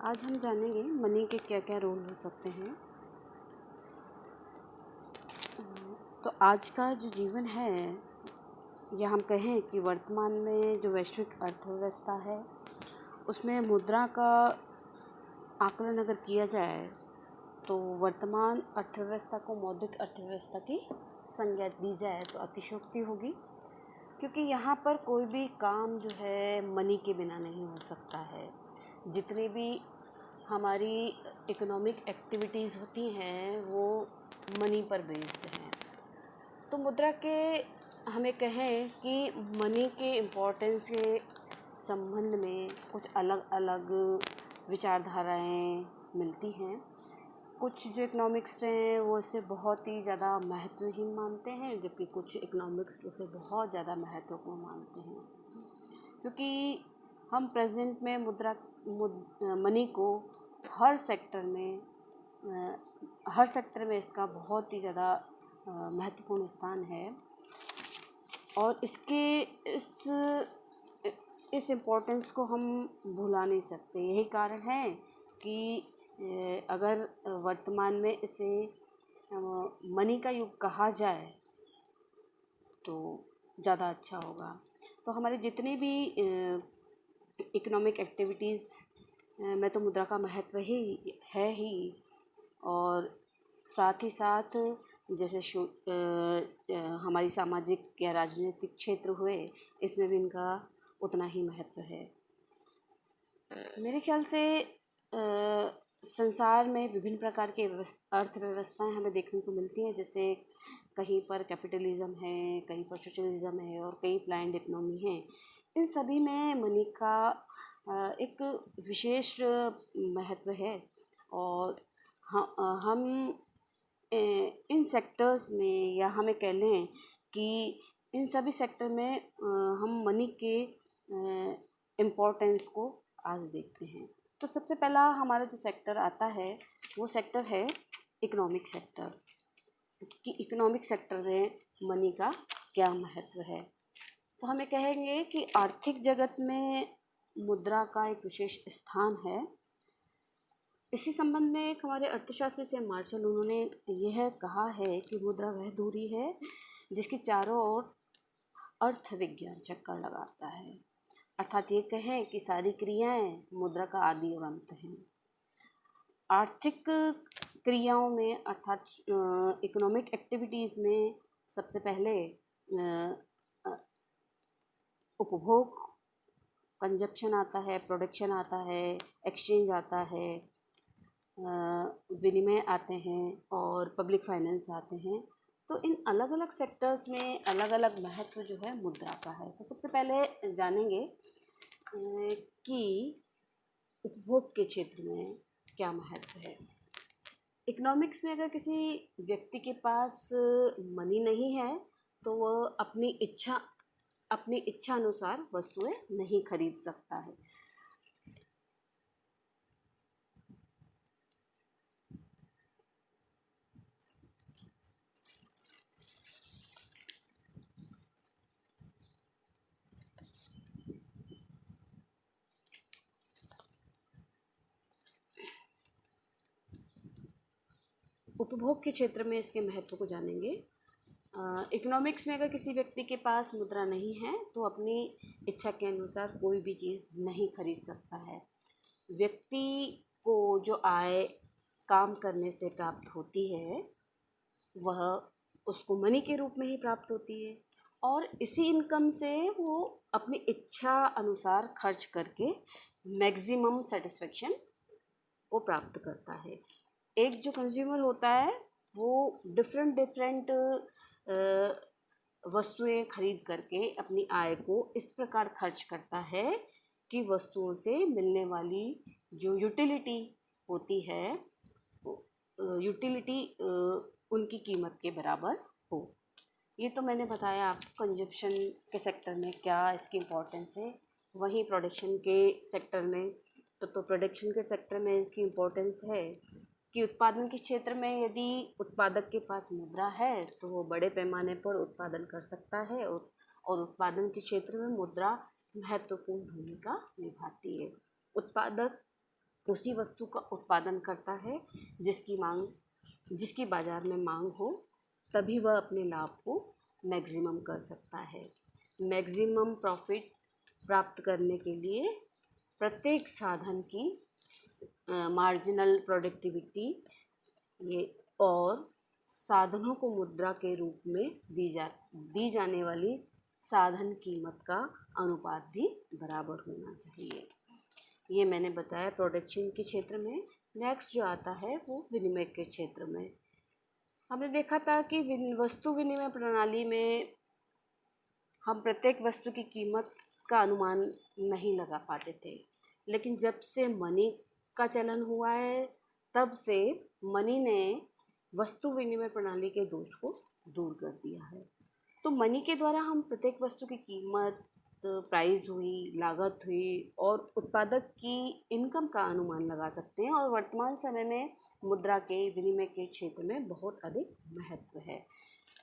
आज हम जानेंगे मनी के क्या क्या रोल हो सकते हैं। तो आज का जो जीवन है या हम कहें कि वर्तमान में जो वैश्विक अर्थव्यवस्था है उसमें मुद्रा का आकलन अगर किया जाए तो वर्तमान अर्थव्यवस्था को मौद्रिक अर्थव्यवस्था की संज्ञा दी जाए तो अतिशयोक्ति होगी, क्योंकि यहाँ पर कोई भी काम जो है मनी के बिना नहीं हो सकता है। जितने भी हमारी इकोनॉमिक एक्टिविटीज़ होती हैं वो मनी पर बेस्ड हैं। तो मुद्रा के हमें कहें कि मनी के इम्पोर्टेंस के संबंध में कुछ अलग अलग विचारधाराएं मिलती हैं। कुछ जो इकोनॉमिक्स हैं वो इसे बहुत ही ज़्यादा महत्वहीन मानते हैं, जबकि कुछ इकोनॉमिक्स उसे बहुत ज़्यादा महत्वपूर्ण मानते हैं, क्योंकि हम प्रेजेंट में मनी को हर सेक्टर में इसका बहुत ही ज़्यादा महत्वपूर्ण स्थान है। और इसके इस इम्पोर्टेंस को हम भुला नहीं सकते। यही कारण है कि अगर वर्तमान में इसे मनी का युग कहा जाए तो ज़्यादा अच्छा होगा। तो हमारे जितने भी इकोनॉमिक एक्टिविटीज़ में तो मुद्रा का महत्व ही है ही, और साथ ही साथ जैसे हमारी सामाजिक या राजनीतिक क्षेत्र हुए, इसमें भी इनका उतना ही महत्व है। मेरे ख्याल से संसार में विभिन्न प्रकार के अर्थव्यवस्थाएं हमें देखने को मिलती हैं। जैसे कहीं पर कैपिटलिज्म है, कहीं पर सोशलिज्म है और कहीं प्लान्ड इकोनॉमी है। इन सभी में मनी का एक विशेष महत्व है। और हम इन सेक्टर्स में, या हमें कह लें कि इन सभी सेक्टर में हम मनी के इम्पोर्टेंस को आज देखते हैं। तो सबसे पहला हमारा जो सेक्टर आता है वो सेक्टर है इकोनॉमिक सेक्टर, कि इकोनॉमिक सेक्टर में मनी का क्या महत्व है। तो हमें कहेंगे कि आर्थिक जगत में मुद्रा का एक विशेष स्थान है। इसी संबंध में एक हमारे अर्थशास्त्री थे मार्शल, उन्होंने यह कहा है कि मुद्रा वह दूरी है जिसके चारों ओर अर्थ विज्ञान चक्कर लगाता है। अर्थात ये कहें कि सारी क्रियाएं मुद्रा का आदि और अंत हैं। आर्थिक क्रियाओं में अर्थात इकोनॉमिक एक्टिविटीज़ में सबसे पहले उपभोग कंजप्शन आता है, प्रोडक्शन आता है, एक्सचेंज आता है, विनिमय आते हैं और पब्लिक फाइनेंस आते हैं। तो इन अलग अलग सेक्टर्स में अलग अलग महत्व जो है मुद्रा का है। तो सबसे पहले जानेंगे कि उपभोग के क्षेत्र में क्या महत्व है। इकोनॉमिक्स में अगर किसी व्यक्ति के पास मनी नहीं है तो वह अपनी इच्छा अनुसार वस्तुएं नहीं खरीद सकता है। उपभोग के क्षेत्र में इसके महत्व को जानेंगे। इकोनॉमिक्स में अगर किसी व्यक्ति के पास मुद्रा नहीं है तो अपनी इच्छा के अनुसार कोई भी चीज़ नहीं खरीद सकता है। व्यक्ति को जो आय काम करने से प्राप्त होती है वह उसको मनी के रूप में ही प्राप्त होती है, और इसी इनकम से वो अपनी इच्छा अनुसार खर्च करके मैक्सिमम सेटिस्फेक्शन को प्राप्त करता है। एक जो कंज्यूमर होता है वो डिफरेंट वस्तुएं खरीद करके अपनी आय को इस प्रकार खर्च करता है कि वस्तुओं से मिलने वाली जो यूटिलिटी होती है, यूटिलिटी उनकी कीमत के बराबर हो। ये तो मैंने बताया आपको कंजप्शन के सेक्टर में क्या इसकी इम्पोर्टेंस है। वहीं प्रोडक्शन के सेक्टर में तो प्रोडक्शन के सेक्टर में इसकी इम्पोर्टेंस है कि उत्पादन के क्षेत्र में यदि उत्पादक के पास मुद्रा है तो वो बड़े पैमाने पर उत्पादन कर सकता है, और उत्पादन के क्षेत्र में मुद्रा महत्वपूर्ण भूमिका निभाती है। उत्पादक उसी वस्तु का उत्पादन करता है जिसकी बाज़ार में मांग हो, तभी वह अपने लाभ को मैक्सिमम कर सकता है। मैक्सिमम प्रॉफिट प्राप्त करने के लिए प्रत्येक साधन की मार्जिनल प्रोडक्टिविटी ये और साधनों को मुद्रा के रूप में दी जाने वाली साधन कीमत का अनुपात भी बराबर होना चाहिए। ये मैंने बताया प्रोडक्शन के क्षेत्र में। नेक्स्ट जो आता है वो विनिमय के क्षेत्र में। हमने देखा था कि वस्तु विनिमय प्रणाली में हम प्रत्येक वस्तु की कीमत का अनुमान नहीं लगा पाते थे, लेकिन जब से मनी का चलन हुआ है तब से मनी ने वस्तु विनिमय प्रणाली के दोष को दूर कर दिया है। तो मनी के द्वारा हम प्रत्येक वस्तु की कीमत, प्राइस हुई, लागत हुई और उत्पादक की इनकम का अनुमान लगा सकते हैं और वर्तमान समय में मुद्रा के विनिमय के क्षेत्र में बहुत अधिक महत्व है।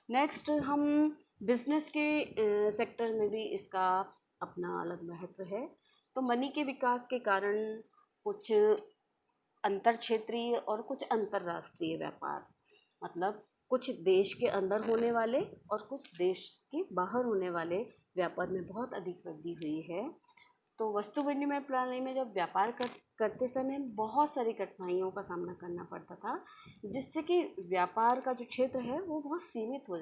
नेक्स्ट हम बिजनेस के सेक्टर में भी इसका अपना अलग महत्व है। तो मनी के विकास के कारण कुछ अंतर क्षेत्रीय और कुछ अंतर्राष्ट्रीय व्यापार, मतलब कुछ देश के अंदर होने वाले और कुछ देश के बाहर होने वाले व्यापार में बहुत अधिक वृद्धि हुई है। तो वस्तु विनिमय प्रणाली में जब व्यापार करते समय बहुत सारी कठिनाइयों का सामना करना पड़ता था, जिससे कि व्यापार का जो क्षेत्र है वो बहुत सीमित हो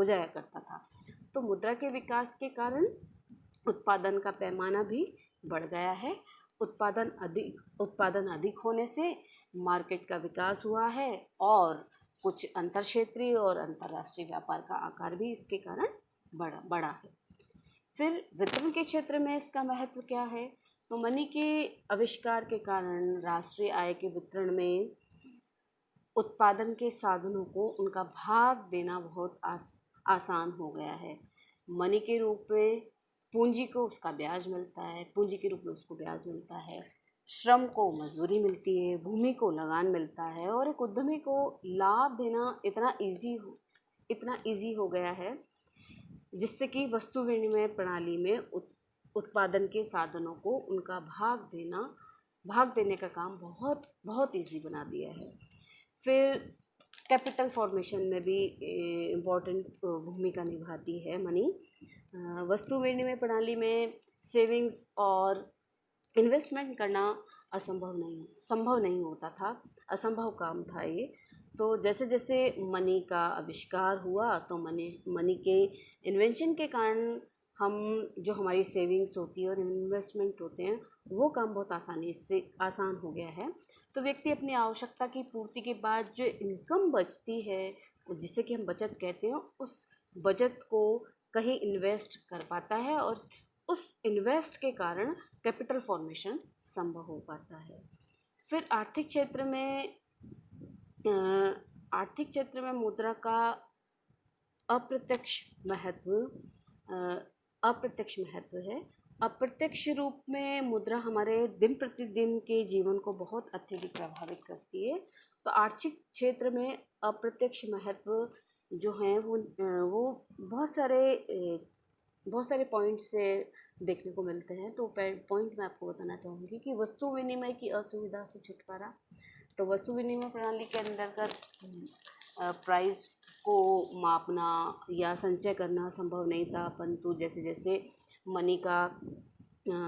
जाया करता था। तो मुद्रा के विकास के कारण उत्पादन का पैमाना भी बढ़ गया है। उत्पादन अधिक होने से मार्केट का विकास हुआ है और कुछ अंतर क्षेत्रीय और अंतर्राष्ट्रीय व्यापार का आकार भी इसके कारण बढ़ा है। फिर वितरण के क्षेत्र में इसका महत्व क्या है? तो मनी के आविष्कार के कारण राष्ट्रीय आय के वितरण में उत्पादन के साधनों को उनका भाग देना बहुत आसान हो गया है। मनी के रूप में पूंजी को उसका ब्याज मिलता है, पूंजी के रूप में उसको ब्याज मिलता है, श्रम को मजदूरी मिलती है, भूमि को लगान मिलता है और एक उद्यमी को लाभ देना इतना इजी हो गया है, जिससे कि वस्तु विनिमय प्रणाली में उत्पादन के साधनों को उनका भाग देने का काम बहुत बहुत ईजी बना दिया है। फिर कैपिटल फॉर्मेशन में भी इम्पोर्टेंट भूमिका निभाती है मनी। वस्तु विनिमय प्रणाली में सेविंग्स और इन्वेस्टमेंट करना संभव नहीं होता था, असंभव काम था ये। तो जैसे जैसे मनी का आविष्कार हुआ तो मनी के इन्वेंशन के कारण जो हमारी सेविंग्स होती है और इन्वेस्टमेंट होते हैं वो काम बहुत आसान हो गया है। तो व्यक्ति अपनी आवश्यकता की पूर्ति के बाद जो इनकम बचती है, जिसे कि हम बचत कहते हैं, उस बचत को कहीं इन्वेस्ट कर पाता है और उस इन्वेस्ट के कारण कैपिटल फॉर्मेशन संभव हो पाता है। फिर आर्थिक क्षेत्र में मुद्रा का अप्रत्यक्ष महत्व है। अप्रत्यक्ष रूप में मुद्रा हमारे दिन प्रतिदिन के जीवन को बहुत अत्यधिक प्रभावित करती है। तो आर्थिक क्षेत्र में अप्रत्यक्ष महत्व जो हैं वो बहुत सारे पॉइंट से देखने को मिलते हैं। तो पॉइंट मैं आपको बताना चाहूँगी कि वस्तु विनिमय की असुविधा से छुटकारा। तो वस्तु विनिमय प्रणाली के अंतर्गत प्राइस को मापना या संचय करना संभव नहीं था, परंतु जैसे जैसे मनी का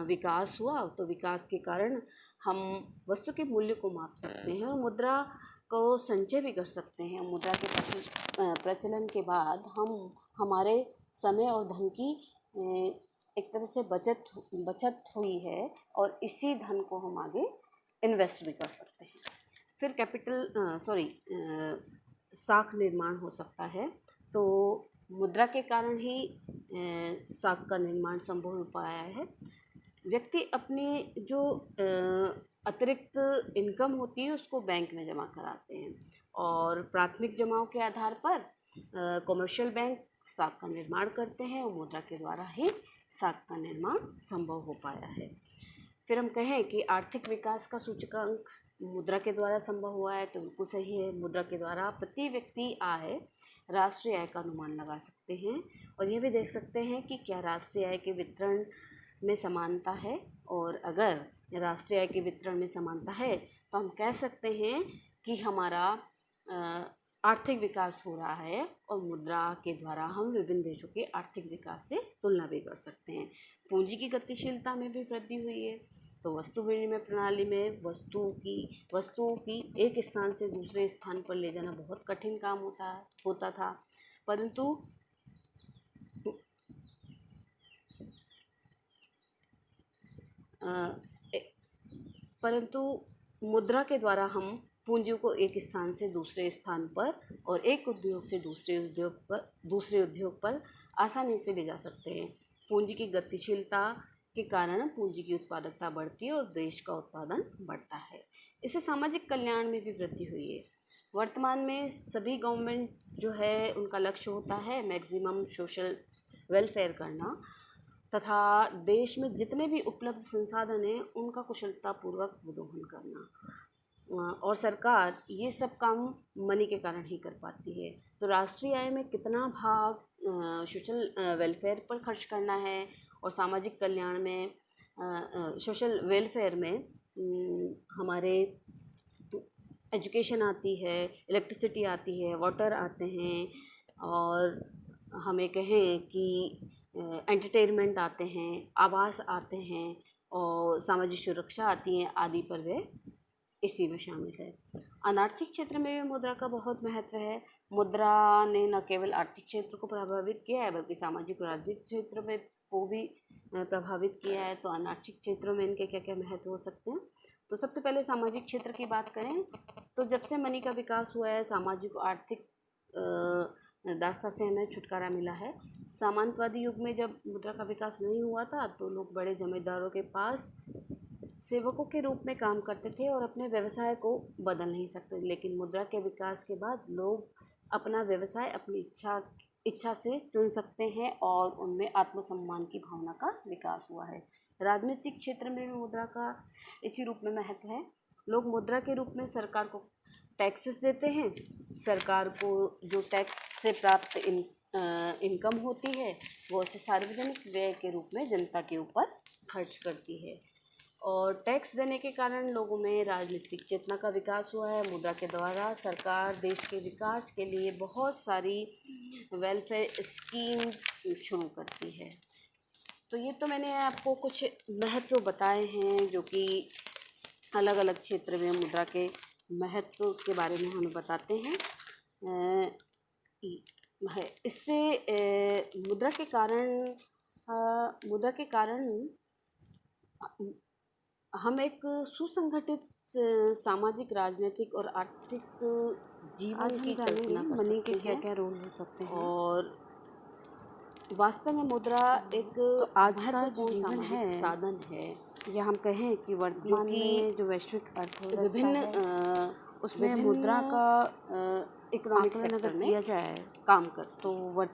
विकास हुआ तो विकास के कारण हम वस्तु के मूल्य को माप सकते हैं और मुद्रा को संचय भी कर सकते हैं। मुद्रा के प्रचलन के बाद हमारे समय और धन की एक तरह से बचत हुई है और इसी धन को हम आगे इन्वेस्ट भी कर सकते हैं। फिर साख निर्माण हो सकता है। तो मुद्रा के कारण ही साख का निर्माण संभव हो पाया है। व्यक्ति अपनी जो अतिरिक्त इनकम होती है उसको बैंक में जमा कराते हैं और प्राथमिक जमाओं के आधार पर कमर्शियल बैंक साख का निर्माण करते हैं और मुद्रा के द्वारा ही साख का निर्माण संभव हो पाया है। फिर हम कहें कि आर्थिक विकास का सूचकांक मुद्रा के द्वारा संभव हुआ है तो बिल्कुल सही है। मुद्रा के द्वारा प्रति व्यक्ति राष्ट्रीय आय का अनुमान लगा सकते हैं और यह भी देख सकते हैं कि क्या राष्ट्रीय आय के वितरण में समानता है और अगर राष्ट्रीय आय के वितरण में समानता है तो हम कह सकते हैं कि हमारा आर्थिक विकास हो रहा है और मुद्रा के द्वारा हम विभिन्न देशों के आर्थिक विकास से तुलना भी कर सकते हैं। पूंजी की गतिशीलता में भी वृद्धि हुई है। तो वस्तु विनिमय प्रणाली में वस्तुओं की एक स्थान से दूसरे स्थान पर ले जाना बहुत कठिन काम होता था, परंतु मुद्रा के द्वारा हम पूंजी को एक स्थान से दूसरे स्थान पर और एक उद्योग से दूसरे उद्योग पर आसानी से ले जा सकते हैं। पूंजी की गतिशीलता के कारण पूंजी की उत्पादकता बढ़ती है और देश का उत्पादन बढ़ता है। इससे सामाजिक कल्याण में भी वृद्धि हुई है। वर्तमान में सभी गवर्नमेंट जो है उनका लक्ष्य होता है मैक्सिमम सोशल वेलफेयर करना तथा देश में जितने भी उपलब्ध संसाधन हैं उनका कुशलतापूर्वक दोहन करना, और सरकार ये सब काम मनी के कारण ही कर पाती है। तो राष्ट्रीय आय में कितना भाग सोशल वेलफेयर पर खर्च करना है और सामाजिक कल्याण में सोशल वेलफेयर में हमारे एजुकेशन आती है, इलेक्ट्रिसिटी आती है, वाटर आते हैं और हमें कहें कि एंटरटेनमेंट आते हैं, आवास आते हैं और सामाजिक सुरक्षा आती है आदि पर वे इसी में शामिल है। अनार्थिक क्षेत्र में भी मुद्रा का बहुत महत्व है। मुद्रा ने न केवल आर्थिक क्षेत्र को प्रभावित किया है बल्कि सामाजिक और राजनीतिक क्षेत्र में को भी प्रभावित किया है। तो अनार्थिक क्षेत्रों में इनके क्या क्या महत्व हो सकते हैं। तो सबसे पहले सामाजिक क्षेत्र की बात करें तो जब से मनी का विकास हुआ है सामाजिक और आर्थिक दास्ता से हमें छुटकारा मिला है। सामंतवादी युग में जब मुद्रा का विकास नहीं हुआ था तो लोग बड़े जमींदारों के पास सेवकों के रूप में काम करते थे और अपने व्यवसाय को बदल नहीं सकते। लेकिन मुद्रा के विकास के बाद लोग अपना व्यवसाय अपनी इच्छा से चुन सकते हैं और उनमें आत्मसम्मान की भावना का विकास हुआ है। राजनीतिक क्षेत्र में भी मुद्रा का इसी रूप में महत्व है। लोग मुद्रा के रूप में सरकार को टैक्सेस देते हैं। सरकार को जो टैक्स से प्राप्त इनकम होती है वो उसे सार्वजनिक व्यय के रूप में जनता के ऊपर खर्च करती है और टैक्स देने के कारण लोगों में राजनीतिक चेतना का विकास हुआ है। मुद्रा के द्वारा सरकार देश के विकास के लिए बहुत सारी वेलफेयर स्कीम शुरू करती है। तो ये तो मैंने आपको कुछ महत्व बताए हैं जो कि अलग अलग क्षेत्र में मुद्रा के महत्व के बारे में हमें बताते हैं। इससे मुद्रा के कारण हम एक सुसंगठित सामाजिक, राजनीतिक और आर्थिक जीवन की कल्पना कर मनी के सकते क्या हैं। क्या रोल हो सकते हैं। और वास्तव में मुद्रा एक आज का जो महत्वपूर्ण जीवन सामाजिक है साधन है या हम कहें कि वर्तमान जो कि में जो वैश्विक अर्थव्यवस्था विभिन्न है उसमें विभिन्न मुद्रा का इकोनॉमिक आकलन सेक्टर अगर में किया जाए काम करती है। तो